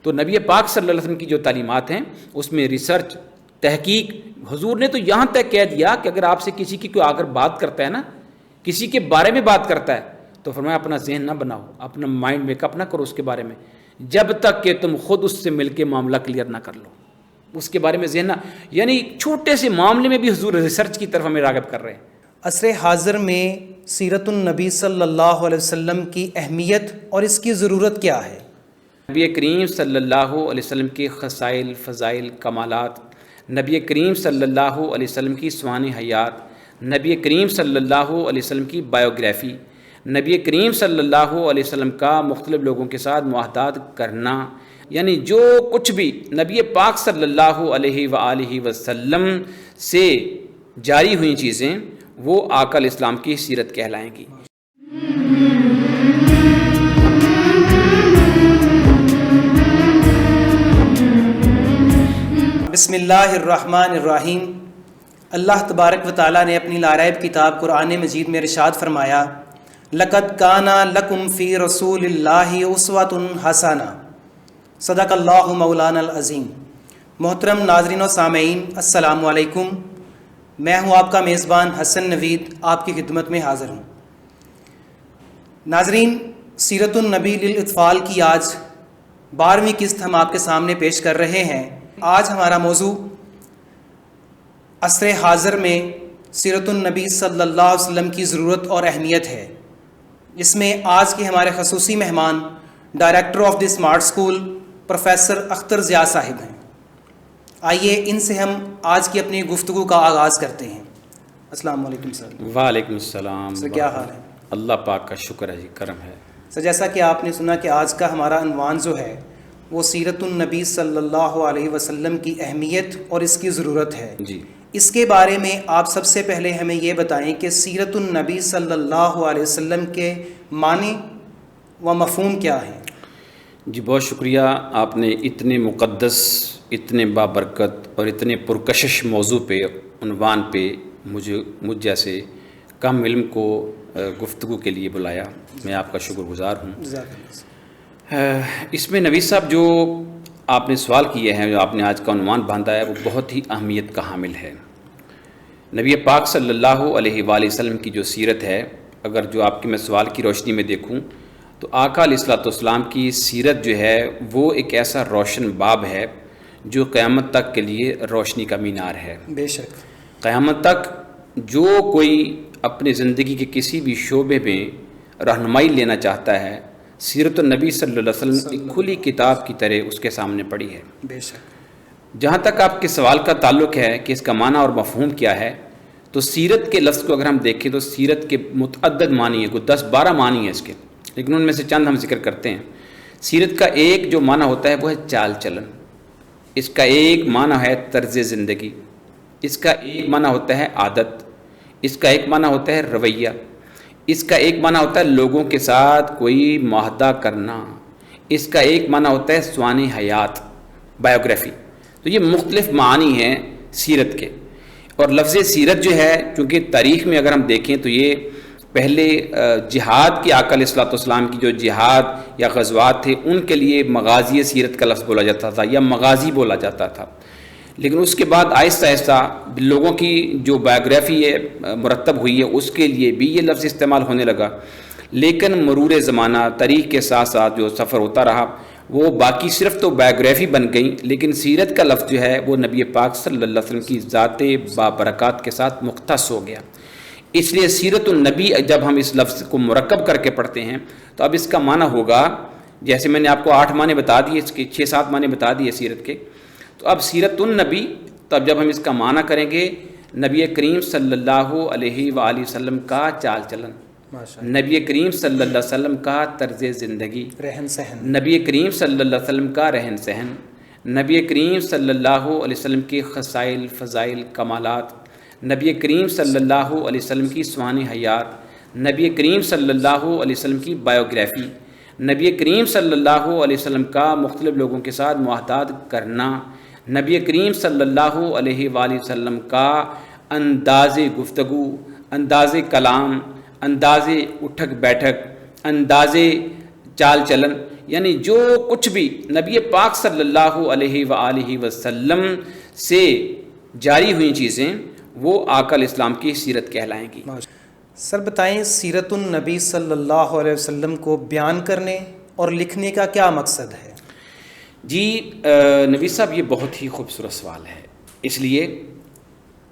تو نبی پاک صلی اللہ علیہ وسلم کی جو تعلیمات ہیں اس میں ریسرچ، تحقیق، حضور نے تو یہاں تک کہہ دیا کہ اگر آپ سے کسی کی کوئی اگر بات کرتا ہے نا، کسی کے بارے میں بات کرتا ہے تو فرمایا اپنا ذہن نہ بناؤ، اپنا مائنڈ میک اپ نہ کرو اس کے بارے میں جب تک کہ تم خود اس سے مل کے معاملہ کلیئر نہ کر لو، اس کے بارے میں ذہن نہ، یعنی چھوٹے سے معاملے میں بھی حضور ریسرچ کی طرف ہمیں راغب کر رہے ہیں۔ عصر حاضر میں سیرت النبی صلی اللہ علیہ وسلم کی اہمیت اور اس کی ضرورت کیا ہے؟ نبی کریم صلی اللہ علیہ وسلم کے خصائل، فضائل، کمالات، نبی کریم صلی اللہ علیہ وسلم کی سوانح حیات، نبی کریم صلی اللہ علیہ وسلم کی بایوگرافی، نبی کریم صلی اللہ علیہ وسلم کا مختلف لوگوں کے ساتھ معاہدات کرنا، یعنی جو کچھ بھی نبی پاک صلی اللہ علیہ وآلہ وسلم سے جاری ہوئی چیزیں وہ آقا علیہ السلام کی سیرت کہلائیں گی۔ بسم اللہ الرحمن الرحیم۔ اللہ تبارک و تعالیٰ نے اپنی لاریب کتاب قرآن مجید میں ارشاد فرمایا، لَقَدْ كَانَ لَكُمْ فِي رَسُولِ اللَّهِ أُسْوَةٌ حَسَنَةٌ۔ صدق اللہ مولانا العظیم۔ محترم ناظرین و سامعین، السلام علیکم۔ میں ہوں آپ کا میزبان حسن نوید، آپ کی خدمت میں حاضر ہوں۔ ناظرین، سیرت النبی للاطفال کی آج 12ویں قسط ہم آپ کے سامنے پیش کر رہے ہیں۔ آج ہمارا موضوع عصر حاضر میں سیرت النبی صلی اللہ علیہ وسلم کی ضرورت اور اہمیت ہے، جس میں آج کے ہمارے خصوصی مہمان director of the smart school professor Akhtar Zia صاحب ہیں۔ آئیے ان سے ہم آج کی اپنی گفتگو کا آغاز کرتے ہیں۔ السلام علیکم سر۔ وعلیکم السلام۔ سر کیا حال ہے؟ اللہ پاک کا شکر ہے جی، کرم ہے۔ سر جیسا کہ آپ نے سنا کہ آج کا ہمارا عنوان جو ہے وہ سیرت النبی صلی اللہ علیہ وسلم کی اہمیت اور اس کی ضرورت ہے جی۔ اس کے بارے میں آپ سب سے پہلے ہمیں یہ بتائیں کہ سیرت النبی صلی اللہ علیہ وسلم کے معنی و مفہوم کیا ہیں؟ جی بہت شکریہ، آپ نے اتنے مقدس، اتنے بابرکت اور اتنے پرکشش موضوع پہ، عنوان پہ مجھ جیسے کم علم کو گفتگو کے لیے بلایا، میں آپ کا شکر گزار ہوں۔ اس میں نوید صاحب جو آپ نے سوال کیے ہیں، جو آپ نے آج کا عنوان باندھا ہے، وہ بہت ہی اہمیت کا حامل ہے۔ نبی پاک صلی اللہ علیہ وآلہ وسلم کی جو سیرت ہے، اگر جو آپ کے میں سوال کی روشنی میں دیکھوں تو آقا علیہ الصلوۃ والسلام کی سیرت جو ہے وہ ایک ایسا روشن باب ہے جو قیامت تک کے لیے روشنی کا مینار ہے۔ بے شک قیامت تک جو کوئی اپنی زندگی کے کسی بھی شعبے میں رہنمائی لینا چاہتا ہے، سیرت النبی صلی اللہ علیہ وسلم ایک کھلی کتاب کی طرح اس کے سامنے پڑی ہے۔ بے شک۔ جہاں تک آپ کے سوال کا تعلق ہے کہ اس کا معنی اور مفہوم کیا ہے، تو سیرت کے لفظ کو اگر ہم دیکھیں تو سیرت کے متعدد معنی ہیں، کوئی 10-12 معنی ہیں اس کے، لیکن ان میں سے چند ہم ذکر کرتے ہیں۔ سیرت کا ایک جو معنی ہوتا ہے وہ ہے چال چلن، اس کا ایک معنی ہے طرز زندگی، اس کا ایک معنی ہوتا ہے عادت، اس کا ایک معنی ہوتا ہے رویہ، اس کا ایک معنی ہوتا ہے لوگوں کے ساتھ کوئی معاہدہ کرنا، اس کا ایک معنی ہوتا ہے سوانح حیات، بایوگرافی۔ تو یہ مختلف معانی ہیں سیرت کے۔ اور لفظ سیرت جو ہے، چونکہ تاریخ میں اگر ہم دیکھیں تو یہ پہلے جہاد کی آقا علیہ الصلوۃ والسلام کی جو جہاد یا غزوات تھے ان کے لیے مغازی سیرت کا لفظ بولا جاتا تھا یا مغازی بولا جاتا تھا، لیکن اس کے بعد آہستہ آہستہ لوگوں کی جو بایوگرافی ہے مرتب ہوئی ہے اس کے لیے بھی یہ لفظ استعمال ہونے لگا۔ لیکن مرور زمانہ تاریخ کے ساتھ ساتھ جو سفر ہوتا رہا وہ باقی صرف تو بایوگرافی بن گئی، لیکن سیرت کا لفظ جو ہے وہ نبی پاک صلی اللہ علیہ وسلم کی ذات بابرکات کے ساتھ مختص ہو گیا۔ اس لیے سیرت النبی جب ہم اس لفظ کو مرکب کر کے پڑھتے ہیں تو اب اس کا معنی ہوگا، جیسے میں نے آپ کو 8 معنی بتا دیے، اس کے 6-7 معنی بتا دیے سیرت کے، تو اب سیرت النبی، تو اب جب ہم اس کا معنی کریں گے نبی کریم صلی اللہ علیہ وآلہ وسلم کا چال چلن، نبی کریم صلی اللہ علیہ وسلم کا طرز زندگی، رہن سہن، نبی کریم صلی اللہ علیہ وسلم کا رہن سہن، نبی کریم صلی اللہ علیہ وسلم کے خصائل، فضائل، کمالات، نبی کریم صلی اللہ علیہ وسلم کی سوانح حیات، نبی کریم صلی اللہ علیہ وسلم کی بایوگرافی، نبی کریم صلی اللہ علیہ وسلم کا مختلف لوگوں کے ساتھ معاہدات کرنا، نبی کریم صلی اللہ علیہ وآلہ وسلم کا انداز گفتگو، انداز کلام، انداز اٹھک بیٹھک، انداز چال چلن، یعنی جو کچھ بھی نبی پاک صلی اللہ علیہ وآلہ وسلم سے جاری ہوئی چیزیں وہ آقا علیہ السلام کی سیرت کہلائیں گی۔ سر بتائیں سیرت النبی صلی اللہ علیہ وسلم کو بیان کرنے اور لکھنے کا کیا مقصد ہے؟ جی نبی صاحب یہ بہت ہی خوبصورت سوال ہے، اس لیے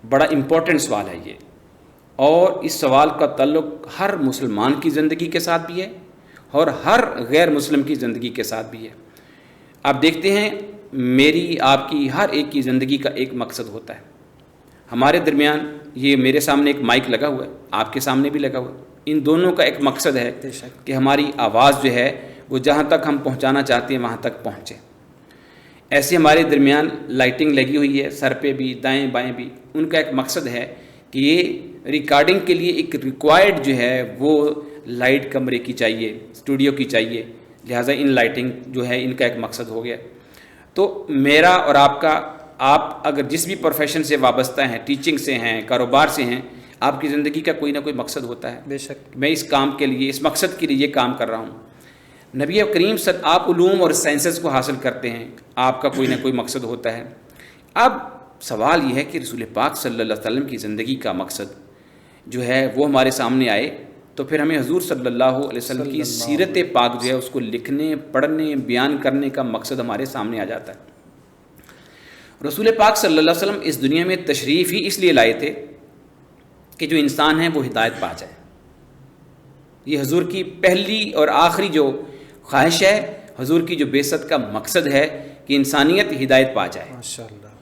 بڑا امپورٹنٹ سوال ہے یہ، اور اس سوال کا تعلق ہر مسلمان کی زندگی کے ساتھ بھی ہے اور ہر غیر مسلم کی زندگی کے ساتھ بھی ہے۔ آپ دیکھتے ہیں میری آپ کی ہر ایک کی زندگی کا ایک مقصد ہوتا ہے۔ ہمارے درمیان یہ میرے سامنے ایک مائک لگا ہوا ہے، آپ کے سامنے بھی لگا ہوا ہے، ان دونوں کا ایک مقصد ہے کہ ہماری آواز جو ہے وہ جہاں تک ہم پہنچانا چاہتے ہیں وہاں تک پہنچے۔ ایسے ہمارے درمیان لائٹنگ لگی ہوئی ہے، سر پہ بھی دائیں بائیں بھی، ان کا ایک مقصد ہے کہ یہ ریکارڈنگ کے لیے ایک ریکوائرڈ جو ہے وہ لائٹ کمرے کی چاہیے، اسٹوڈیو کی چاہیے، لہٰذا ان لائٹنگ جو ہے ان کا ایک مقصد ہو گیا۔ تو میرا اور آپ کا، آپ اگر جس بھی پروفیشن سے وابستہ ہیں، ٹیچنگ سے ہیں، کاروبار سے ہیں، آپ کی زندگی کا کوئی نہ کوئی مقصد ہوتا ہے۔ بے شک میں اس کام کے لیے، اس مقصد کے لیے یہ کام کر رہا ہوں۔ نبی کریم آپ علوم اور سائنسز کو حاصل کرتے ہیں، آپ کا کوئی نہ کوئی مقصد ہوتا ہے۔ اب سوال یہ ہے کہ رسول پاک صلی اللہ علیہ وسلم کی زندگی کا مقصد جو ہے وہ ہمارے سامنے آئے تو پھر ہمیں حضور صلی اللہ علیہ وسلم کی سیرت پاک جو ہے اس کو لکھنے، پڑھنے، بیان کرنے کا مقصد ہمارے سامنے آ جاتا ہے۔ رسول پاک صلی اللہ علیہ وسلم اس دنیا میں تشریف ہی اس لیے لائے تھے کہ جو انسان ہے وہ ہدایت پا جائے۔ یہ حضور کی پہلی اور آخری جو خواہش ہے، حضور کی جو بعثت کا مقصد ہے کہ انسانیت ہدایت پا جائے۔ ماشاءاللہ۔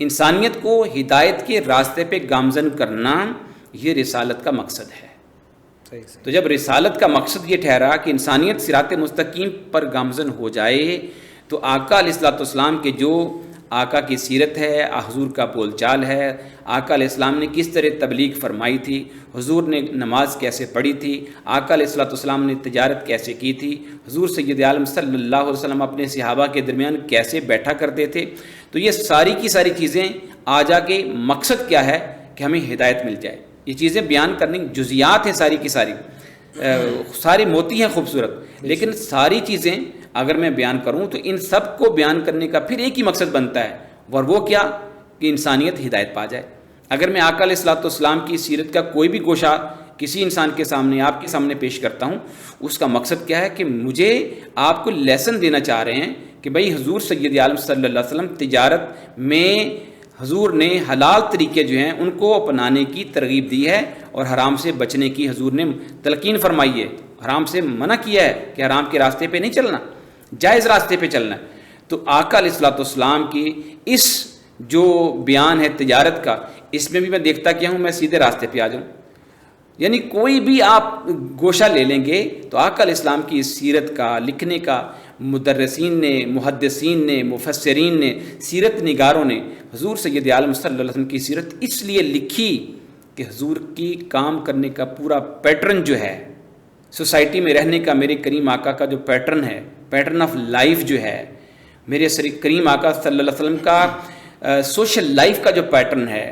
انسانیت کو ہدایت کے راستے پہ گامزن کرنا یہ رسالت کا مقصد ہے۔ تو جب رسالت کا مقصد یہ ٹھہرا کہ انسانیت صراط مستقیم پر گامزن ہو جائے تو آقا علیہ الصلوۃ والسلام کے جو آقا کی سیرت ہے، حضور کا بول چال ہے، آقا علیہ السلام نے کس طرح تبلیغ فرمائی تھی، حضور نے نماز کیسے پڑھی تھی، آقا علیہ الصلوۃ والسلام نے تجارت کیسے کی تھی، حضور سید عالم صلی اللہ علیہ وسلم اپنے صحابہ کے درمیان کیسے بیٹھا کرتے تھے، تو یہ ساری کی ساری چیزیں آ جا کے مقصد کیا ہے کہ ہمیں ہدایت مل جائے۔ یہ چیزیں بیان کرنے جزیات ہیں ساری کی ساری، ساری موتی ہیں خوبصورت، لیکن ساری چیزیں اگر میں بیان کروں تو ان سب کو بیان کرنے کا پھر ایک ہی مقصد بنتا ہے، اور وہ کیا کہ انسانیت ہدایت پا جائے۔ اگر میں آقا علیہ الصلوۃ والسلام کی سیرت کا کوئی بھی گوشہ کسی انسان کے سامنے، آپ کے سامنے پیش کرتا ہوں، اس کا مقصد کیا ہے کہ مجھے آپ کو لیسن دینا چاہ رہے ہیں کہ بھئی حضور سید عالم صلی اللہ علیہ وسلم تجارت میں حضور نے حلال طریقے جو ہیں ان کو اپنانے کی ترغیب دی ہے اور حرام سے بچنے کی حضور نے تلقین فرمائی ہے، حرام سے منع کیا ہے کہ حرام کے راستے پہ نہیں چلنا، جائز راستے پہ چلنا ہے۔ تو آقا علیہ الصلوۃ والسلام کی اس جو بیان ہے تجارت کا، اس میں بھی میں دیکھتا کیا ہوں میں سیدھے راستے پہ آ جاؤں، یعنی کوئی بھی آپ گوشہ لے لیں گے تو آقا علیہ السلام کی سیرت کا لکھنے کا مدرسین نے، محدثین نے، مفسرین نے، سیرت نگاروں نے حضور سید عالم صلی اللہ علیہ وسلم کی سیرت اس لیے لکھی کہ حضور کی کام کرنے کا پورا پیٹرن جو ہے، سوسائٹی میں رہنے کا میرے کریم آقا کا جو پیٹرن ہے، پیٹرن آف لائف جو ہے، میرے کریم آقا صلی اللہ علیہ وسلم کا سوشل لائف کا جو پیٹرن ہے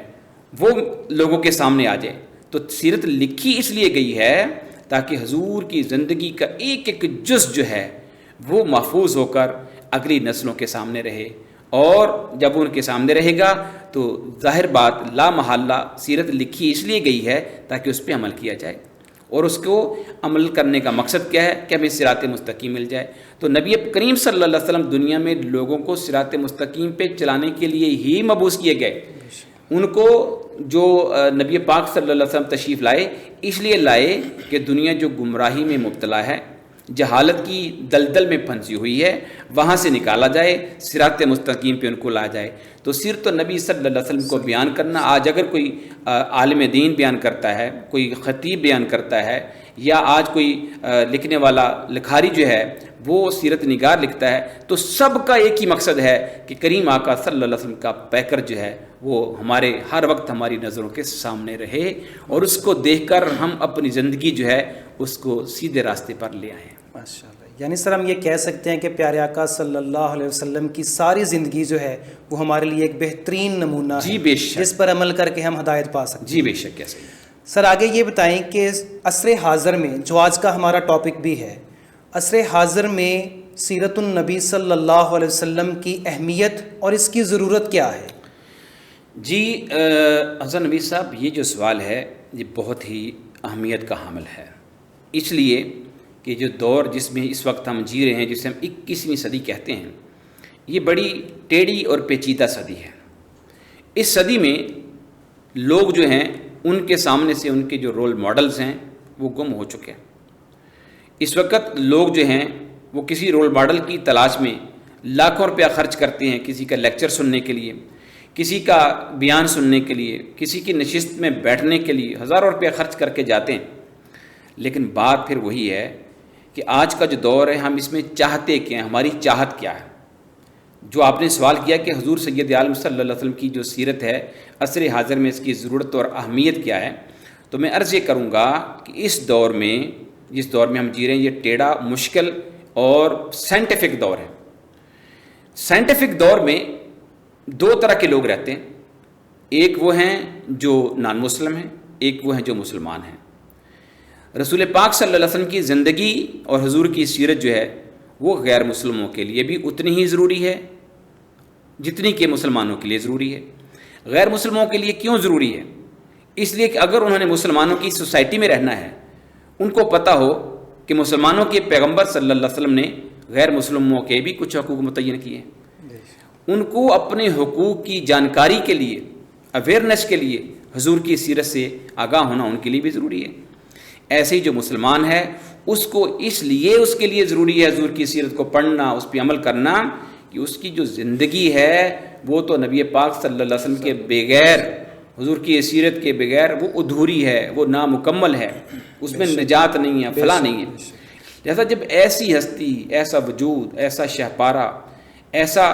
وہ لوگوں کے سامنے آ جائے۔ تو سیرت لکھی اس لیے گئی ہے تاکہ حضور کی زندگی کا ایک ایک جز جو ہے وہ محفوظ ہو کر اگلی نسلوں کے سامنے رہے، اور جب ان کے سامنے رہے گا تو ظاہر بات لا محالہ سیرت لکھی اس لیے گئی ہے تاکہ اس پہ عمل کیا جائے، اور اس کو عمل کرنے کا مقصد کیا ہے کہ ہمیں صراط مستقیم مل جائے۔ تو نبی کریم صلی اللہ علیہ وسلم دنیا میں لوگوں کو صراط مستقیم پہ چلانے کے لیے ہی مبعوث کیے گئے۔ ان کو جو نبی پاک صلی اللہ علیہ وسلم تشریف لائے اس لیے لائے کہ دنیا جو گمراہی میں مبتلا ہے، جہالت کی دلدل میں پھنسی ہوئی ہے، وہاں سے نکالا جائے، صراط مستقیم پہ ان کو لا جائے۔ تو سیرت النبی صلی اللہ علیہ وسلم کو بیان کرنا، آج اگر کوئی عالم دین بیان کرتا ہے، کوئی خطیب بیان کرتا ہے، یا آج کوئی لکھنے والا لکھاری جو ہے وہ سیرت نگار لکھتا ہے، تو سب کا ایک ہی مقصد ہے کہ کریم آقا صلی اللہ علیہ وسلم کا پیکر جو ہے وہ ہمارے ہر وقت ہماری نظروں کے سامنے رہے، اور اس کو دیکھ کر ہم اپنی زندگی جو ہے اس کو سیدھے راستے پر لے آئیں۔ ماشاءاللہ۔ یعنی سر ہم یہ کہہ سکتے ہیں کہ پیارے آقا صلی اللہ علیہ وسلم کی ساری زندگی جو ہے وہ ہمارے لیے ایک بہترین نمونہ ہے، جی بے شک، جس پر عمل کر کے ہم ہدایت پا سکتے ہیں۔ جی بے شک، کیسے؟ سر آگے یہ بتائیں کہ عصر حاضر میں جو آج کا ہمارا ٹاپک بھی ہے، عصر حاضر میں سیرت النبی صلی اللہ علیہ وسلم کی اہمیت اور اس کی ضرورت کیا ہے؟ جی حسن نبی صاحب، یہ جو سوال ہے یہ بہت ہی اہمیت کا حامل ہے، اس لیے کہ جو دور جس میں اس وقت ہم جی رہے ہیں، جسے ہم 21ویں صدی کہتے ہیں، یہ بڑی ٹیڑھی اور پیچیدہ صدی ہے۔ اس صدی میں لوگ جو ہیں ان کے سامنے سے ان کے جو رول ماڈلز ہیں وہ گم ہو چکے ہیں۔ اس وقت لوگ جو ہیں وہ کسی رول ماڈل کی تلاش میں لاکھوں روپیہ خرچ کرتے ہیں، کسی کا لیکچر سننے کے لیے، کسی کا بیان سننے کے لیے، کسی کی نشست میں بیٹھنے کے لیے ہزاروں روپیہ خرچ کر کے جاتے ہیں۔ لیکن بات پھر وہی ہے کہ آج کا جو دور ہے ہم اس میں چاہتے کیا ہیں، ہماری چاہت کیا ہے۔ جو آپ نے سوال کیا کہ حضور سید عالم صلی اللہ علیہ وسلم کی جو سیرت ہے عصر حاضر میں اس کی ضرورت اور اہمیت کیا ہے، تو میں عرض یہ کروں گا کہ اس دور میں، جس دور میں ہم جی رہے ہیں، یہ ٹیڑھا، مشکل اور سائنٹیفک دور ہے۔ سائنٹیفک دور میں دو طرح کے لوگ رہتے ہیں، ایک وہ ہیں جو نان مسلم ہیں، ایک وہ ہیں جو مسلمان ہیں۔ رسول پاک صلی اللہ علیہ وسلم کی زندگی اور حضور کی سیرت جو ہے وہ غیر مسلموں کے لیے بھی اتنی ہی ضروری ہے جتنی کہ مسلمانوں کے لیے ضروری ہے۔ غیر مسلموں کے لیے کیوں ضروری ہے؟ اس لیے کہ اگر انہوں نے مسلمانوں کی سوسائٹی میں رہنا ہے، ان کو پتہ ہو کہ مسلمانوں کے پیغمبر صلی اللہ علیہ وسلم نے غیر مسلموں کے بھی کچھ حقوق متعین کیے ہیں، ان کو اپنے حقوق کی جانکاری کے لیے، اویئرنیس کے لیے حضور کی سیرت سے آگاہ ہونا ان کے لیے بھی ضروری ہے۔ ایسے ہی جو مسلمان ہے اس کو اس لیے اس کے لیے ضروری ہے حضور کی سیرت کو پڑھنا، اس پہ عمل کرنا، کہ اس کی جو زندگی ہے وہ تو نبی پاک صلی اللہ علیہ وسلم کے بغیر، حضور کی سیرت کے بغیر وہ ادھوری ہے، وہ نامکمل ہے، اس میں نجات نہیں ہے، فلاح نہیں ہے۔ جیسا جب ایسی ہستی، ایسا وجود، ایسا شہپارہ، ایسا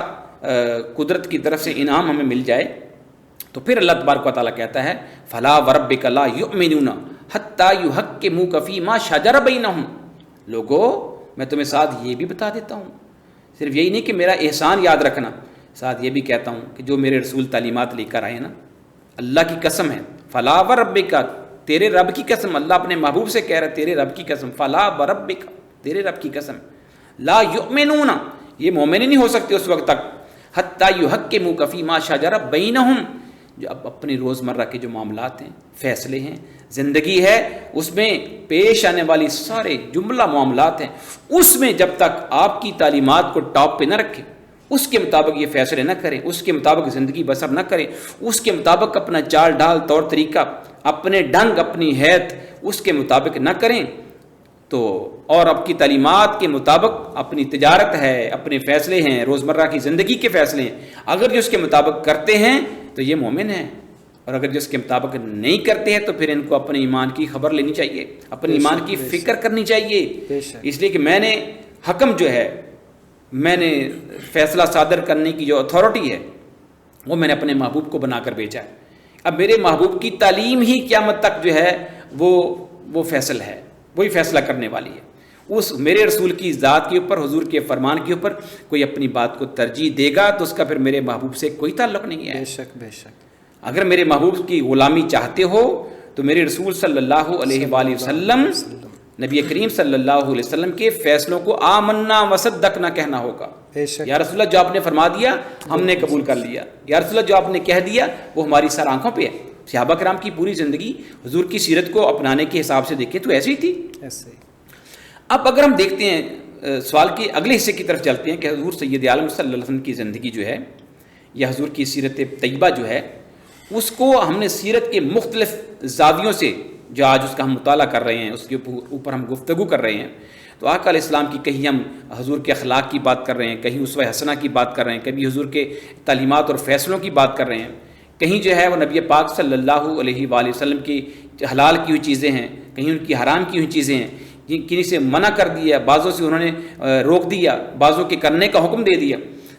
قدرت کی طرف سے انعام ہمیں مل جائے تو پھر اللہ تبارک و تعالیٰ کہتا ہے فلا وربک لا یؤمنون حتی یحکموک فیما شجر بینہم۔ لوگو میں تمہیں ساتھ یہ بھی بتا دیتا ہوں، صرف یہی نہیں کہ میرا احسان یاد رکھنا، ساتھ یہ بھی کہتا ہوں کہ جو میرے رسول تعلیمات لے کر آئے نا، اللہ کی قسم ہے، فلا وربک، تیرے رب کی قسم، اللہ اپنے محبوب سے کہہ رہا ہے تیرے رب کی قسم، فلا وربک، تیرے رب کی قسم، لا یؤمنون، یہ مومن ہی نہیں ہو سکتے اس وقت تک، حتی یحکموک فیما شجر بینہم، جو اب اپنے روزمرہ کے جو معاملات ہیں، فیصلے ہیں، زندگی ہے، اس میں پیش آنے والی سارے جملہ معاملات ہیں، اس میں جب تک آپ کی تعلیمات کو ٹاپ پہ نہ رکھے، اس کے مطابق یہ فیصلے نہ کریں، اس کے مطابق زندگی بسر نہ کریں، اس کے مطابق اپنا چال ڈھال، طور طریقہ، اپنے ڈھنگ، اپنی حیت اس کے مطابق نہ کریں، تو اور آپ کی تعلیمات کے مطابق اپنی تجارت ہے، اپنے فیصلے ہیں، روزمرہ کی زندگی کے فیصلے ہیں، اگر جو اس کے مطابق کرتے ہیں تو یہ مومن ہیں، اور اگر جو اس کے مطابق نہیں کرتے ہیں تو پھر ان کو اپنے ایمان کی خبر لینی چاہیے، اپنے ایمان کی فکر کرنی چاہیے، اس لیے کہ میں نے حکم جو ہے، میں نے فیصلہ صادر کرنے کی جو اتھارٹی ہے وہ میں نے اپنے محبوب کو بنا کر بھیجا ہے۔ اب میرے محبوب کی تعلیم ہی قیامت تک جو ہے وہ فیصل ہے، وہی فیصلہ کرنے والی ہے۔ اس میرے رسول کی ذات کے اوپر، حضور کے فرمان کے اوپر کوئی اپنی بات کو ترجیح دے گا تو اس کا پھر میرے محبوب سے کوئی تعلق نہیں ہے۔ بے شک بے شک۔ اگر میرے محبوب کی غلامی چاہتے ہو تو میرے رسول صلی اللہ علیہ وآلہ وسلم، نبی کریم صلی اللہ علیہ وسلم کے فیصلوں کو آمنا وصدقنا کہنا ہوگا۔ یا رسول اللہ جو آپ نے فرما دیا ہم نے قبول کر لیا، یا رسول اللہ جو آپ نے کہہ دیا وہ ہماری سر آنکھوں پہ ہے۔ صحابہ کرام کی پوری زندگی حضور کی سیرت کو اپنانے کے حساب سے دیکھیں تو ایسی ہی تھی۔ ایسے ہی۔ اب اگر ہم دیکھتے ہیں سوال کے اگلے حصے کی طرف چلتے ہیں کہ حضور سید عالم صلی اللہ علیہ وسلم کی زندگی جو ہے یا حضور کی سیرت طیبہ جو ہے، اس کو ہم نے سیرت کے مختلف زاویوں سے جو آج اس کا ہم مطالعہ کر رہے ہیں، اس کے اوپر ہم گفتگو کر رہے ہیں، تو آقا علیہ السلام کی کہیں ہم حضور کے اخلاق کی بات کر رہے ہیں، کہیں اسوہ حسنہ کی بات کر رہے ہیں، کبھی حضور کے تعلیمات اور فیصلوں کی بات کر رہے ہیں، کہیں جو ہے وہ نبی پاک صلی اللہ علیہ وآلہ وسلم کی حلال کی ہوئی چیزیں ہیں، کہیں ان کی حرام کی ہوئی چیزیں ہیں، کنہیں سے منع کر دیا، بعضوں سے انہوں نے روک دیا، بعضوں کے کرنے کا حکم دے دیا۔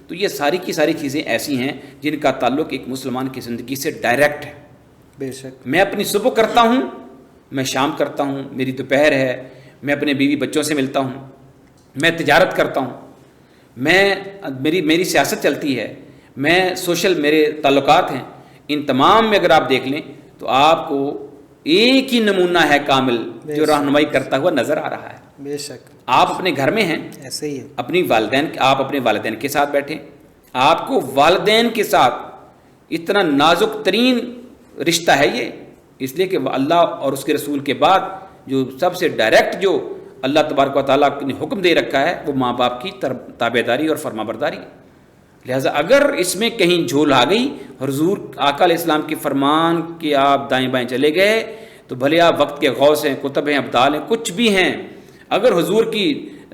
تو یہ ساری کی ساری چیزیں ایسی ہیں جن کا تعلق ایک مسلمان کی زندگی سے ڈائریکٹ ہے۔ بے شک۔ میں اپنی صبح کرتا ہوں، میں شام کرتا ہوں، میری دوپہر ہے، میں اپنے بیوی بچوں سے ملتا ہوں، میں تجارت کرتا ہوں، میری سیاست چلتی ہے، میں سوشل میرے تعلقات ہیں، ان تمام میں اگر آپ دیکھ لیں تو آپ کو ایک ہی نمونہ ہے کامل جو رہنمائی کرتا ہوا نظر آ رہا ہے۔ بے شک آپ اپنے گھر میں ہیں، ایسے ہی ہے. آپ اپنے والدین کے ساتھ بیٹھیں، آپ کو والدین کے ساتھ اتنا نازک ترین رشتہ ہے یہ، اس لیے کہ اللہ اور اس کے رسول کے بعد جو سب سے ڈائریکٹ جو اللہ تبارک و تعالیٰ نے حکم دے رکھا ہے وہ ماں باپ کی تابعداری اور فرما برداری. لہٰذا اگر اس میں کہیں جھول آ گئی، حضور آقا علیہ السلام کے فرمان کہ آپ دائیں بائیں چلے گئے، تو بھلے آپ وقت کے غوث ہیں، کتب ہیں، ابدال ہیں، کچھ بھی ہیں، اگر حضور کی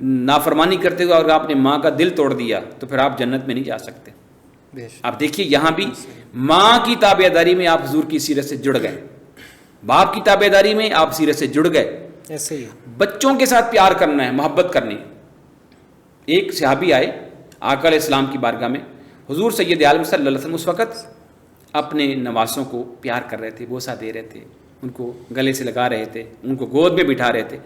نافرمانی کرتے ہوئے اور آپ نے ماں کا دل توڑ دیا تو پھر آپ جنت میں نہیں جا سکتے. آپ دیکھیے یہاں بھی ماں کی تابعداری میں آپ حضور کی سیرت سے جڑ گئے، باپ کی تابعداری میں آپ سیرت سے جڑ گئے. ایسے ہی بچوں کے ساتھ پیار کرنا ہے، محبت کرنی. ایک صحابی آئے آقا علیہ السلام کی بارگاہ میں، حضور سید عالم صلی اللہ علیہ وسلم اس وقت اپنے نواسوں کو پیار کر رہے تھے، بوسہ دے رہے تھے، ان کو گلے سے لگا رہے تھے، ان کو گود میں بٹھا رہے تھے.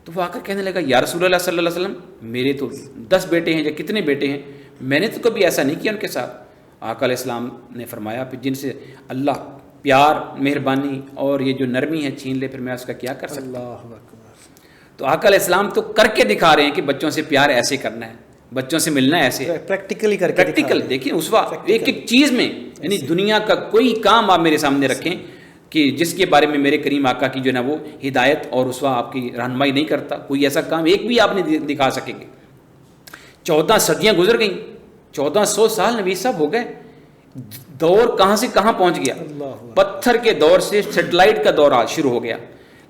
تو وہ آ کر کہنے لگا یا رسول اللہ صلی اللہ علیہ وسلم، میرے تو 10 بیٹے ہیں یا کتنے بیٹے ہیں، میں نے تو کبھی ایسا نہیں کیا ان کے ساتھ. آقا علیہ السلام نے فرمایا پھر جن سے اللہ پیار، مہربانی اور یہ جو نرمی ہے چھین لے، پھر میں اس کا کیا کر سکتا ہوں. اللہ اکبر. تو آقا علیہ السلام تو کر کے دکھا رہے ہیں کہ بچوں سے پیار ایسے کرنا ہے، بچوں سے ملنا ہے ایسے. پریکٹیکلی کر کے پریکٹیکل دیکھیں اس وقت ایک ایک چیز میں، یعنی دنیا کا کوئی کام آپ میرے سامنے رکھیں کہ جس کے بارے میں میرے کریم آقا کی جو ہے نا وہ ہدایت اور اسوا آپ کی رہنمائی نہیں کرتا، کوئی ایسا کام ایک بھی آپ نہیں دکھا سکیں گے. 14 صدیاں گزر گئیں، 1400 سال نبی صاحب ہو گئے، دور کہاں سے کہاں پہنچ گیا. پتھر کے دور سے سیٹلائٹ کا دور شروع ہو گیا،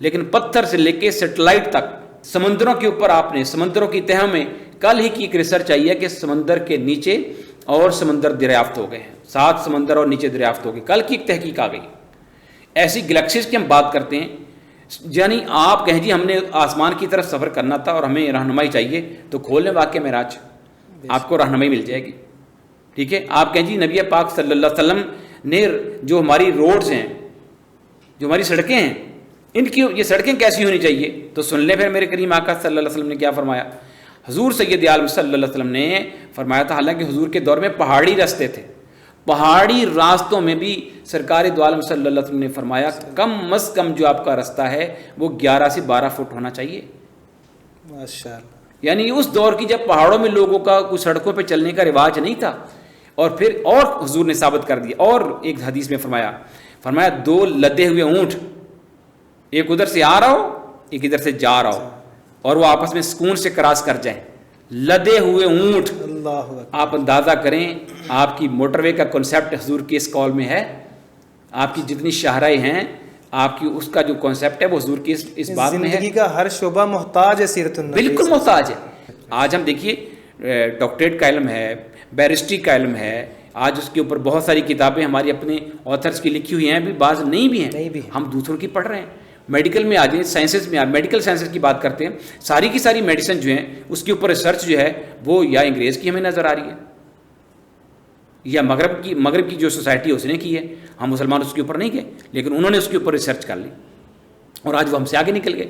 لیکن پتھر سے لے کے سیٹلائٹ تک سمندروں کے اوپر آپ نے سمندروں کی تہہ میں، کل ہی کی ایک ریسرچ آئی ہے کہ سمندر کے نیچے اور سمندر دریافت ہو گئے ہیں، 7 سمندر اور نیچے دریافت ہو گئے، کل کی ایک تحقیق آ گئی. ایسی گلیکسیز کی ہم بات کرتے ہیں، یعنی آپ کہیں جی ہم نے آسمان کی طرف سفر کرنا تھا اور ہمیں رہنمائی چاہیے، تو کھولنے واقع معراج آپ کو رہنمائی مل جائے گی. ٹھیک ہے، آپ کہیں جی نبی پاک صلی اللہ علیہ وسلم نے جو ہماری روڈز ہیں، جو ہماری سڑکیں ہیں، ان کی یہ سڑکیں کیسی ہونی چاہیے، تو سن لیں پھر میرے کریم آقا صلی اللہ علیہ وسلم نے کیا فرمایا. حضور سید عالم صلی اللہ علیہ وسلم نے فرمایا تھا، حالانکہ حضور کے دور میں پہاڑی راستے تھے، پہاڑی راستوں میں بھی سرکار دو عالم صلی اللہ علیہ وسلم نے فرمایا کم از کم جو آپ کا رستہ ہے وہ 11 سے 12 فٹ ہونا چاہیے. ماشاءاللہ. یعنی اس دور کی جب پہاڑوں میں لوگوں کا کوئی سڑکوں پہ چلنے کا رواج نہیں تھا، اور پھر اور حضور نے ثابت کر دیا. اور ایک حدیث میں فرمایا 2 لدے ہوئے اونٹ، ایک ادھر سے آ رہا ہو ایک ادھر سے جا رہا ہو، اور وہ آپس میں سکون سے کراس کر جائیں، لدے ہوئے اونٹ. آپ اندازہ کریں آپ کی موٹر وے کا کنسیپٹ حضور کی اس قول میں ہے، آپ کی جتنی شاہراہیں ہیں آپ کی اس کا جو کنسیپٹ ہے وہ حضور کی اس بات میں ہے. زندگی کا ہر شعبہ محتاج ہے سیرت النبی، بالکل محتاج ہے. آج ہم دیکھیے ڈاکٹریٹ کا علم ہے، بیرسٹری کا علم ہے، آج اس کے اوپر بہت ساری کتابیں ہماری اپنے آتھرس کی لکھی ہوئی ہیں، بھی بعض نہیں بھی ہیں، ہم دوسروں کی پڑھ رہے ہیں. میڈیکل میں آ جائیں، سائنسز میں میڈیکل سائنسز کی بات کرتے ہیں، ساری کی ساری میڈیسن جو ہیں اس کے اوپر ریسرچ جو ہے وہ یا انگریز کی ہمیں نظر آ رہی ہے یا مغرب کی جو سوسائٹی ہے اس نے کی ہے. ہم مسلمان اس کے اوپر نہیں گئے، لیکن انہوں نے اس کے اوپر ریسرچ کر لی اور آج وہ ہم سے آگے نکل گئے.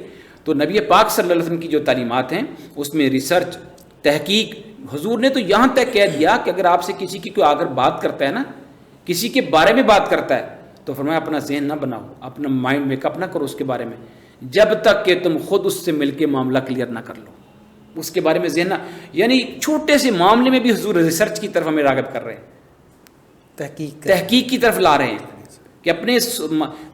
تو نبی پاک صلی اللہ علیہ وسلم کی جو تعلیمات ہیں اس میں ریسرچ، تحقیق، حضور نے تو یہاں تک کہہ دیا کہ اگر آپ سے کسی کی کوئی آگر بات کرتا ہے نا، کسی کے بارے میں بات کرتا ہے، تو فرمایا اپنا ذہن نہ بناؤ، اپنا مائنڈ میک اپ نہ کرو اس کے بارے میں جب تک کہ تم خود اس سے مل کے معاملہ کلیئر نہ کر لو. اس کے بارے میں ذہن نہ، یعنی چھوٹے سے معاملے میں بھی حضور ریسرچ کی طرف ہمیں راغب کر رہے ہیں، تحقیق کی طرف لا رہے ہیں کہ اپنے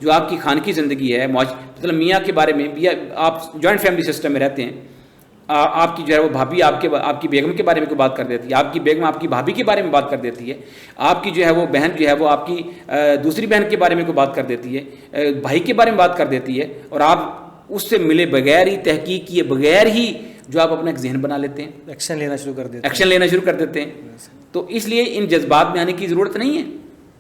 جو آپ کی خانقی زندگی ہے، مطلب میاں کے بارے میں بھی، آپ جوائنٹ فیملی سسٹم میں رہتے ہیں، آپ کی جو ہے وہ بھابھی آپ کی بیگم کے بارے میں کوئی بات کر دیتی ہے، آپ کی بیگم آپ کی بھابھی کے بارے میں بات کر دیتی ہے، آپ کی جو ہے وہ بہن جو ہے وہ آپ کی دوسری بہن کے بارے میں کوئی بات کر دیتی ہے، بھائی کے بارے میں بات کر دیتی ہے، اور آپ اس سے ملے بغیر ہی، تحقیق کیے بغیر ہی جو آپ اپنا ایک ذہن بنا لیتے ہیں، ایکشن لینا شروع کر دیتے ہیں. تو اس لیے ان جذبات میں آنے کی ضرورت نہیں ہے،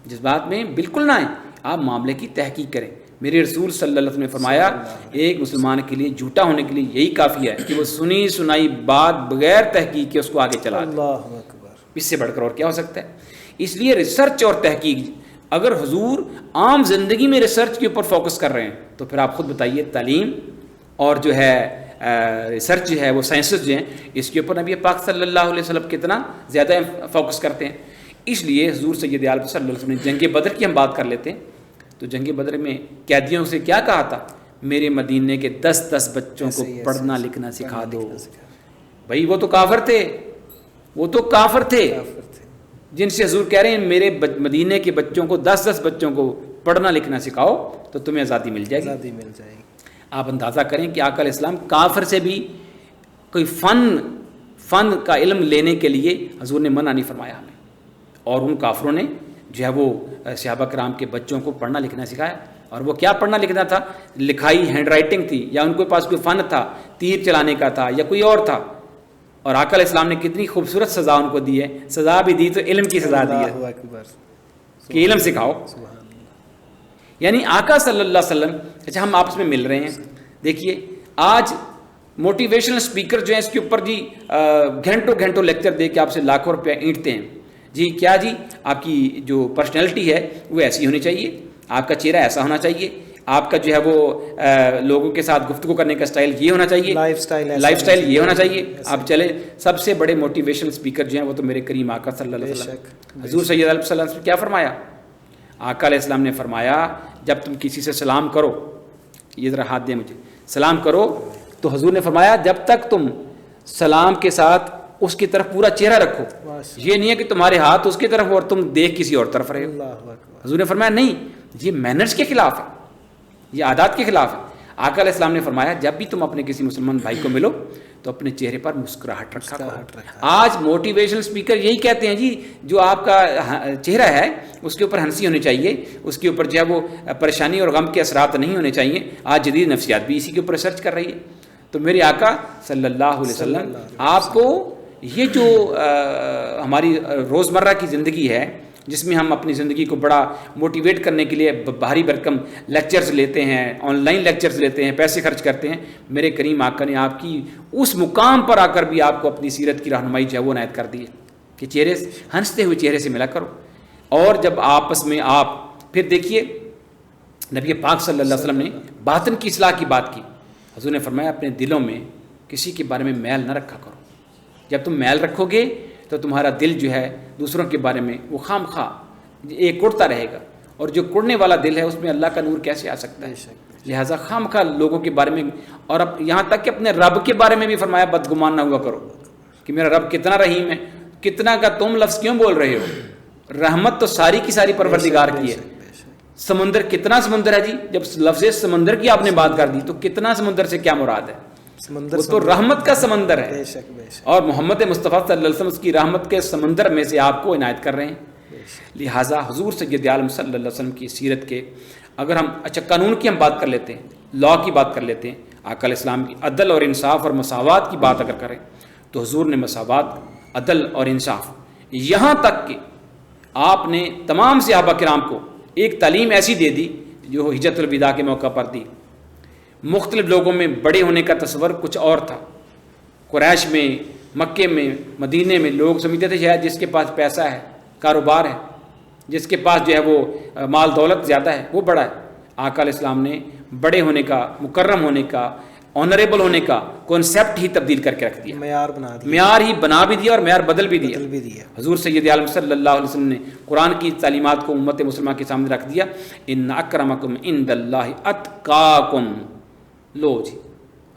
جذبات میں بالکل نہ آئیں، آپ معاملے کی تحقیق کریں. میرے رسول صلی اللہ علیہ وسلم نے فرمایا ایک مسلمان کے لیے جھوٹا ہونے کے لیے یہی کافی ہے کہ وہ سنی سنائی بات بغیر تحقیق کے اس کو آگے چلا دے. اس سے بڑھ کر اور کیا ہو سکتا ہے؟ اس لیے ریسرچ اور تحقیق، اگر حضور عام زندگی میں ریسرچ کے اوپر فوکس کر رہے ہیں تو پھر آپ خود بتائیے تعلیم اور جو ہے ریسرچ جو ہے وہ سائنسز جو ہیں اس کے اوپر نبی پاک صلی اللہ علیہ وسلم کتنا زیادہ فوکس کرتے ہیں. اس لیے حضور سید عالم صلی اللہ علیہ وسلم نے جنگ بدر کی ہم بات کر لیتے ہیں، تو جنگ بدر میں قیدیوں سے کیا کہا تھا؟ میرے مدینے کے 10 بچوں کو پڑھنا لکھنا سکھا دو. بھائی وہ تو کافر تھے، وہ تو کافر تھے جن سے حضور کہہ رہے ہیں میرے مدینے کے بچوں کو 10 بچوں کو پڑھنا لکھنا سکھاؤ تو تمہیں آزادی مل جائے گی. آپ اندازہ کریں کہ آقا علیہ السلام کافر سے بھی کوئی فن کا علم لینے کے لیے حضور نے منع نہیں فرمایا ہمیں، اور ان کافروں نے جو ہے وہ صحابہ کرام کے بچوں کو پڑھنا لکھنا سکھایا. اور وہ کیا پڑھنا لکھنا تھا؟ لکھائی، ہینڈ رائٹنگ تھی، یا ان کے پاس کوئی فن تھا، تیر چلانے کا تھا یا کوئی اور تھا. اور آقا علیہ السلام نے کتنی خوبصورت سزا ان کو دی ہے، سزا بھی دی تو علم کی سزا دی ہے کہ علم سکھاؤ. یعنی آقا صلی اللہ علیہ وسلم. اچھا ہم آپس میں مل رہے ہیں، دیکھیے آج موٹیویشنل اسپیکر جو ہیں اس کے اوپر جی گھنٹوں لیکچر دے کے آپ سے لاکھوں روپیہ اینٹتے ہیں. جی کیا جی آپ کی جو پرسنالٹی ہے وہ ایسی ہونی چاہیے، آپ کا چہرہ ایسا ہونا چاہیے، آپ کا جو ہے وہ لوگوں کے ساتھ گفتگو کرنے کا سٹائل یہ ہونا چاہیے، لائف سٹائل یہ ہونا چاہیے. آپ چلے سب سے بڑے موٹیویشنل اسپیکر جو ہیں وہ تو میرے کریم آقا صلی اللہ علیہ وسلم. حضور سید علیہ وسلم نے کیا فرمایا؟ آقا علیہ السلام نے فرمایا جب تم کسی سے سلام کرو، یہ ذرا ہاتھ دیں مجھے، سلام کرو تو حضور نے فرمایا جب تک تم سلام کے ساتھ اس کی طرف پورا چہرہ رکھو، یہ نہیں ہے کہ تمہارے ہاتھ اس کی طرف اور تم دیکھ کسی اور طرف رہے ہو. حضور نے فرمایا نہیں، یہ مینرز کے خلاف ہے، یہ عادات کے خلاف ہے. آقا علیہ السلام نے فرمایا جب بھی تم اپنے کسی مسلمان بھائی کو ملو تو اپنے چہرے پر مسکراہٹ رکھا کرو. آج موٹیویشنل اسپیکر یہی کہتے ہیں جی جو آپ کا چہرہ ہے اس کے اوپر ہنسی ہونی چاہیے، اس کے اوپر جو ہے وہ پریشانی اور غم کے اثرات نہیں ہونے چاہیے. آج جدید نفسیات بھی اسی کے اوپر ریسرچ کر رہی ہے. تو میرے آقا صلی اللہ علیہ وسلم آپ کو یہ جو ہماری روزمرہ کی زندگی ہے جس میں ہم اپنی زندگی کو بڑا موٹیویٹ کرنے کے لیے بھاری بھرکم لیکچرز لیتے ہیں، آن لائن لیکچرز لیتے ہیں، پیسے خرچ کرتے ہیں، میرے کریم آقا نے آپ کی اس مقام پر آ کر بھی آپ کو اپنی سیرت کی رہنمائی جو ہے وہ عنایت کر دی ہے کہ چہرے ہنستے ہوئے چہرے سے ملا کرو. اور جب آپس میں آپ پھر دیکھیے نبی پاک صلی اللہ علیہ وسلم نے باطن کی اصلاح کی بات کی. حضور نے فرمایا اپنے دلوں میں کسی کے بارے میں میل نہ رکھا کرو. جب تم میل رکھو گے تو تمہارا دل جو ہے دوسروں کے بارے میں وہ خام خواہ ایک کڑتا رہے گا، اور جو کڑنے والا دل ہے اس میں اللہ کا نور کیسے آ سکتا ہے. لہٰذا خام خواہ لوگوں کے بارے میں، اور اب یہاں تک کہ اپنے رب کے بارے میں بھی فرمایا بدگمان نہ ہوا کرو کہ میرا رب کتنا رحیم ہے. کتنا کا تم لفظ کیوں بول رہے ہو؟ رحمت تو ساری کی ساری پروردگار کی ہے. سمندر کتنا سمندر ہے جی، جب لفظ سمندر کی آپ نے بات کر دی تو کتنا سمندر سے کیا مراد ہے؟ وہ تو رحمت کا سمندر ہے، اور محمد مصطفیٰ صلی اللہ علیہ وسلم اس کی رحمت کے سمندر میں سے آپ کو عنایت کر رہے ہیں. لہٰذا حضور سید عالم صلی اللہ علیہ وسلم کی سیرت کے اگر ہم اچھا قانون کی ہم بات کر لیتے ہیں، لا کی بات کر لیتے ہیں، آقا علیہ السلام کی عدل اور انصاف اور مساوات کی بات اگر کریں تو حضور نے مساوات، عدل اور انصاف، یہاں تک کہ آپ نے تمام صحابہ کرام کو ایک تعلیم ایسی دے دی جو ہجرت الوداع کے موقع پر دی. مختلف لوگوں میں بڑے ہونے کا تصور کچھ اور تھا. قریش میں، مکے میں، مدینے میں لوگ سمجھتے تھے شاید جس کے پاس پیسہ ہے، کاروبار ہے، جس کے پاس جو ہے وہ مال دولت زیادہ ہے وہ بڑا ہے. آقا علیہ السلام نے بڑے ہونے کا، مکرم ہونے کا، آنریبل ہونے کا کانسیپٹ ہی تبدیل کر کے رکھ دیا، معیار ہی بنا بھی دیا اور معیار بدل بھی دیا. حضور سید عالم صلی اللہ علیہ وسلم نے قرآن کی تعلیمات کو امت مسلمہ کے سامنے رکھ دیا. ان اکرمکم عند اللہ اتقاکم. لو جی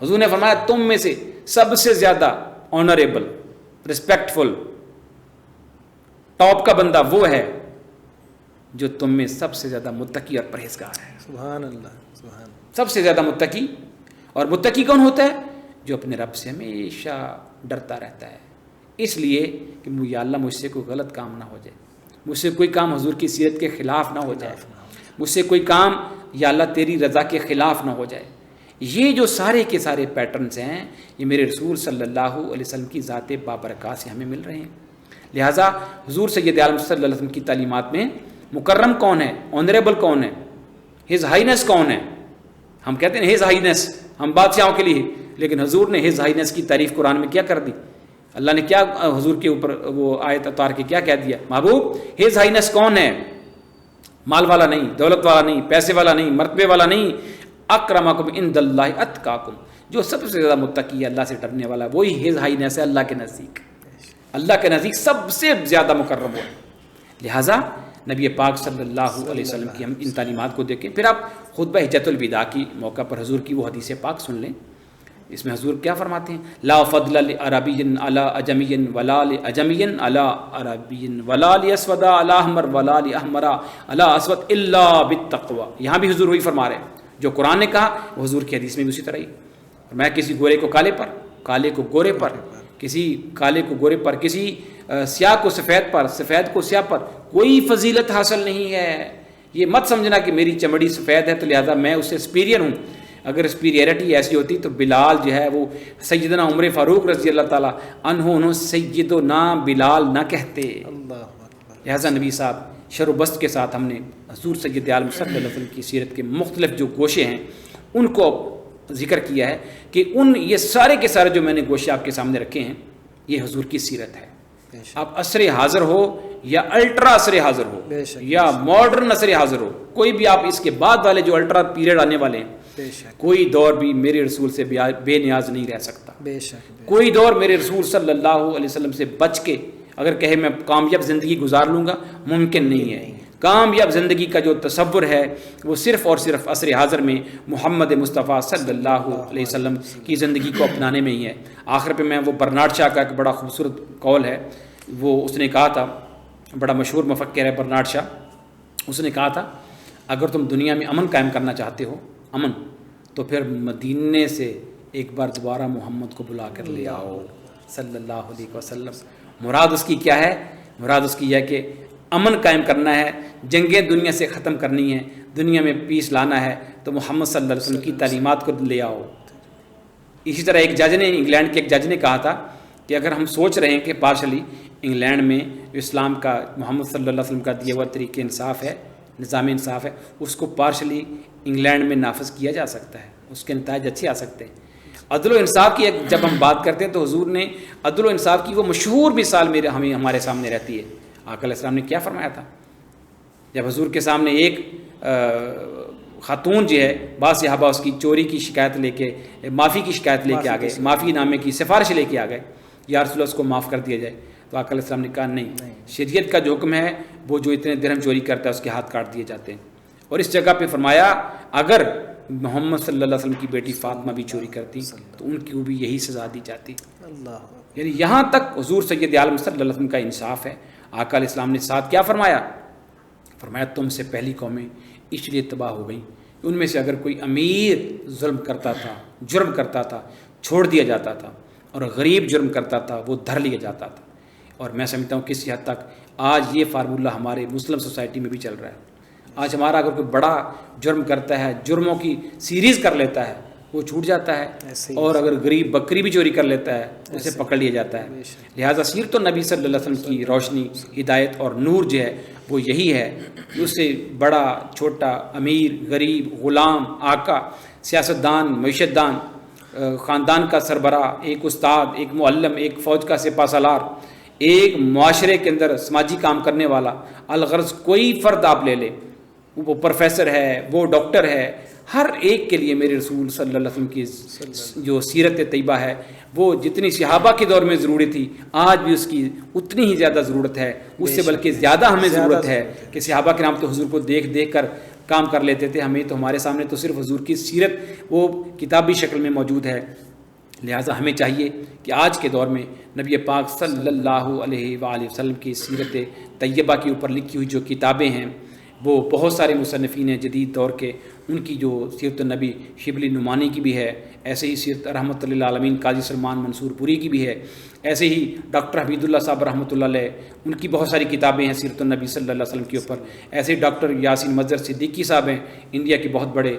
حضور نے فرمایا تم میں سے سب سے زیادہ آنریبل، ریسپیکٹفل، ٹاپ کا بندہ وہ ہے جو تم میں سب سے زیادہ متقی اور پرہیزگار ہے. سبحان اللہ، سبحان. سب سے زیادہ متقی. اور متقی کون ہوتا ہے؟ جو اپنے رب سے ہمیشہ ڈرتا رہتا ہے، اس لیے کہ یا اللہ مجھ سے کوئی غلط کام نہ ہو جائے، مجھ سے کوئی کام حضور کی سیرت کے خلاف نہ ہو جائے، مجھ سے کوئی کام یا اللہ تیری رضا کے خلاف نہ ہو جائے. یہ جو سارے کے سارے پیٹرنز ہیں یہ میرے رسول صلی اللہ علیہ وسلم کی ذات بابرکات سے ہمیں مل رہے ہیں. لہٰذا حضور سید عالم صلی اللہ علیہ وسلم کی تعلیمات میں مکرم کون ہے، آنریبل کون ہے، ہز ہائینس کون ہے. ہم کہتے ہیں ہز ہائینس، ہم بادشاہوں کے لیے، لیکن حضور نے ہز ہائینس کی تعریف قرآن میں کیا کر دی. اللہ نے کیا حضور کے اوپر وہ آیت اتار کے کیا کہہ دیا، محبوب ہز ہائینس کون ہے؟ مال والا نہیں، دولت والا نہیں، پیسے والا نہیں، مرتبے والا نہیں. اکرمکم عند اللہ اتقاکم. جو سب سے زیادہ متقی ہے، اللہ سے ڈرنے والا، وہی ہز ہائینس ہے اللہ کے نزدیک. اللہ کے نزدیک سب سے زیادہ مکرم ہوا. لہٰذا نبی پاک صلی اللہ علیہ وسلم کی ہم ان تعلیمات کو دیکھیں. پھر آپ خطبہ حجۃ الوداع کی موقع پر حضور کی وہ حدیث پاک سن لیں. اس میں حضور کیا فرماتے ہیں؟ لا فضل لعربی علی اجمی ولا لاجمی علی عربی ولا لاسود علی احمر ولا لاحمر علی اسود الا بالتقوی. یہاں بھی حضور وہی فرما رہے ہیں جو قرآن نے کہا وہ حضور کی حدیث میں بھی اسی طرح ہی. میں کسی گورے کو کالے پر، کالے کو گورے پر، کسی کالے کو گورے پر، کسی سیاہ کو سفید پر، سفید کو سیاہ پر کوئی فضیلت حاصل نہیں ہے. یہ مت سمجھنا کہ میری چمڑی سفید ہے تو لہذا میں اس سے سپیریئر ہوں. اگر سپیریئرٹی ایسی ہوتی تو بلال جو ہے وہ سیدنا عمر فاروق رضی اللہ تعالیٰ عنہ انہوں سیدنا بلال نہ کہتے. لہذا نبی صاحب شر و بست کے ساتھ ہم نے حضور سید عالم صلی اللہ علیہ وسلم کی سیرت کے مختلف جو گوشے ہیں ان کو ذکر کیا ہے کہ یہ سارے کے سارے جو میں نے گوشے آپ کے سامنے رکھے ہیں یہ حضور کی سیرت ہے. آپ عصر حاضر ہو یا الٹرا عصر حاضر ہو یا ماڈرن عصر حاضر ہو، کوئی بھی آپ اس کے بعد والے جو الٹرا پیریڈ آنے والے ہیں، کوئی دور بھی میرے رسول سے بے نیاز نہیں رہ سکتا. کوئی دور میرے رسول صلی اللہ علیہ وسلم سے بچ کے اگر کہے میں کامیاب زندگی گزار لوں گا، ممکن نہیں ہے. کامیاب زندگی کا جو تصور ہے وہ صرف اور صرف عصر حاضر میں محمد مصطفیٰ صلی اللہ علیہ وسلم کی زندگی کو اپنانے میں ہی ہے. آخر پہ میں وہ برنارڈ شاہ کا ایک بڑا خوبصورت قول ہے، وہ اس نے کہا تھا، بڑا مشہور مفکر ہے برنارڈ شاہ. اس نے کہا تھا اگر تم دنیا میں امن قائم کرنا چاہتے ہو، امن، تو پھر مدینے سے ایک بار دوبارہ محمد کو بلا کر لے آؤ صلی اللہ علیہ وسلم. مراد اس کی کیا ہے؟ مراد اس کی یہ ہے کہ امن قائم کرنا ہے، جنگیں دنیا سے ختم کرنی ہے، دنیا میں پیس لانا ہے تو محمد صلی اللہ علیہ وسلم کی تعلیمات کو لے آؤ. اسی طرح ایک جج نے، انگلینڈ کے ایک جج نے کہا تھا کہ اگر ہم سوچ رہے ہیں کہ پارشلی انگلینڈ میں اسلام کا محمد صلی اللہ علیہ وسلم کا دیا ہوا طریقہ انصاف ہے، نظام انصاف ہے، اس کو پارشلی انگلینڈ میں نافذ کیا جا سکتا ہے، اس کے نتائج اچھے آ سکتے ہیں. عدل و انصاف کی جب ہم بات کرتے ہیں تو حضور نے عدل و انصاف کی وہ مشہور مثال ہمارے سامنے رہتی ہے. آقا علیہ السلام نے کیا فرمایا تھا جب حضور کے سامنے ایک خاتون جو ہے، بعض صحابہ اس کی چوری کی شکایت لے کے، معافی کی شکایت لے کے آ گئے، معافی نامے کی سفارش لے کے آ گئے، یا رسول اللہ اس کو معاف کر دیا جائے. تو آقا علیہ السلام نے کہا نہیں، شریعت کا جو حکم ہے وہ جو اتنے درہم چوری کرتا ہے اس کے ہاتھ کاٹ دیے جاتے ہیں. اور اس جگہ پہ فرمایا اگر محمد صلی اللہ علیہ وسلم کی بیٹی فاطمہ بھی چوری کرتی تو ان کو بھی یہی سزا دی جاتی. یعنی یہاں تک حضور سید عالم صلی اللہ علیہ وسلم کا انصاف ہے. آقا علیہ السلام نے ساتھ کیا فرمایا؟ فرمایا تم سے پہلی قومیں اس لیے تباہ ہو گئیں ان میں سے اگر کوئی امیر ظلم کرتا تھا، جرم کرتا تھا، چھوڑ دیا جاتا تھا، اور غریب جرم کرتا تھا وہ دھر لیا جاتا تھا. اور میں سمجھتا ہوں کسی حد تک آج یہ فارمولہ ہمارے مسلم سوسائٹی میں بھی چل رہا ہے. آج ہمارا اگر کوئی بڑا جرم کرتا ہے، جرموں کی سیریز کر لیتا ہے، وہ چھوٹ جاتا ہے، اور اگر غریب بکری بھی چوری کر لیتا ہے اسے پکڑ لیا جاتا ہے. لہٰذا سیرت النبی صلی اللہ علیہ وسلم کی روشنی، ہدایت اور نور جو ہے وہ یہی ہے. اس سے بڑا چھوٹا، امیر غریب، غلام آقا، سیاستدان معیشت دان، خاندان کا سربراہ، ایک استاد، ایک معلم، ایک فوج کا سپہ سالار، ایک معاشرے کے اندر سماجی کام کرنے والا، الغرض کوئی فرد آپ لے لیں، وہ پروفیسر ہے، وہ ڈاکٹر ہے، ہر ایک کے لیے میرے رسول صلی اللہ علیہ وسلم کی جو سیرت طیبہ ہے وہ جتنی صحابہ کے دور میں ضروری تھی آج بھی اس کی اتنی ہی زیادہ ضرورت ہے. اس سے بلکہ زیادہ ہمیں ضرورت ہے کہ صحابہ کرام تو حضور کو دیکھ دیکھ کر کام کر لیتے تھے، ہمیں تو ہمارے سامنے تو صرف حضور کی سیرت وہ کتابی شکل میں موجود ہے. لہٰذا ہمیں چاہیے کہ آج کے دور میں نبی پاک صلی اللہ علیہ وآلہ وسلم کی سیرت طیبہ کے اوپر لکھی ہوئی جو کتابیں ہیں وہ بہت سارے مصنفین ہیں جدید دور کے، ان کی جو سیرت النبی شبلی نعمانی کی بھی ہے، ایسے ہی سیرت رحمۃ للعالمین قاضی سلمان منصور پوری کی بھی ہے، ایسے ہی ڈاکٹر حمید اللہ صاحب رحمۃ اللہ علیہ ان کی بہت ساری کتابیں ہیں سیرت النبی صلی اللہ علیہ وسلم کے اوپر. ایسے ہی ڈاکٹر یاسین مظہر صدیقی صاحب ہیں، انڈیا کے بہت بڑے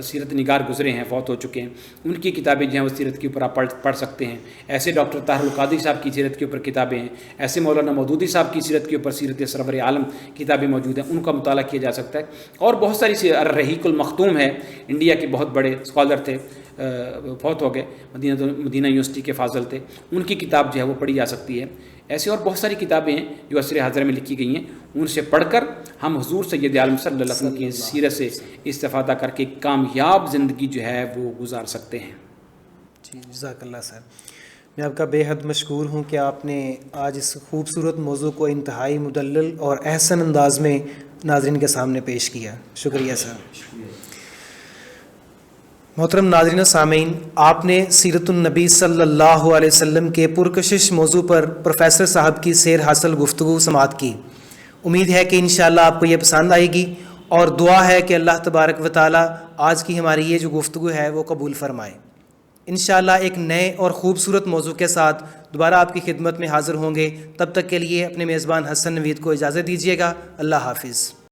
سیرت نگار گزرے ہیں، فوت ہو چکے ہیں، ان کی کتابیں جو ہیں وہ سیرت کے اوپر آپ پڑھ سکتے ہیں. ایسے ڈاکٹر طاہر القادری صاحب کی سیرت کے اوپر کتابیں ہیں، ایسے مولانا مودودی صاحب کی سیرت کے اوپر سیرت سرور عالم کتابیں موجود ہیں، ان کا مطالعہ کیا جا سکتا ہے. اور بہت ساری الرحیق المختوم ہے، انڈیا کے بہت بڑے اسکالر تھے، فوت ہو گئے، مدینہ یونیورسٹی کے فاضل تھے، ان کی کتاب جو ہے وہ پڑھی جا سکتی ہے. ایسے اور بہت ساری کتابیں ہیں جو عصر حاضر میں لکھی گئی ہیں، ان سے پڑھ کر ہم حضور سید عالم صلی اللہ علیہ وسلم کی سیرت سے استفادہ کر کے کامیاب زندگی جو ہے وہ گزار سکتے ہیں. جی جزاک اللہ سر. میں آپ کا بے حد مشکور ہوں کہ آپ نے آج اس خوبصورت موضوع کو انتہائی مدلل اور احسن انداز میں ناظرین کے سامنے پیش کیا. شکریہ صاحب. محترم ناظرین و سامعین، آپ نے سیرت النبی صلی اللہ علیہ وسلم کے پرکشش موضوع پر پروفیسر صاحب کی سیر حاصل گفتگو سماعت کی. امید ہے کہ انشاءاللہ آپ کو یہ پسند آئے گی، اور دعا ہے کہ اللہ تبارک و تعالی آج کی ہماری یہ جو گفتگو ہے وہ قبول فرمائے. انشاءاللہ ایک نئے اور خوبصورت موضوع کے ساتھ دوبارہ آپ کی خدمت میں حاضر ہوں گے. تب تک کے لیے اپنے میزبان حسن نوید کو اجازت دیجیے گا. اللہ حافظ.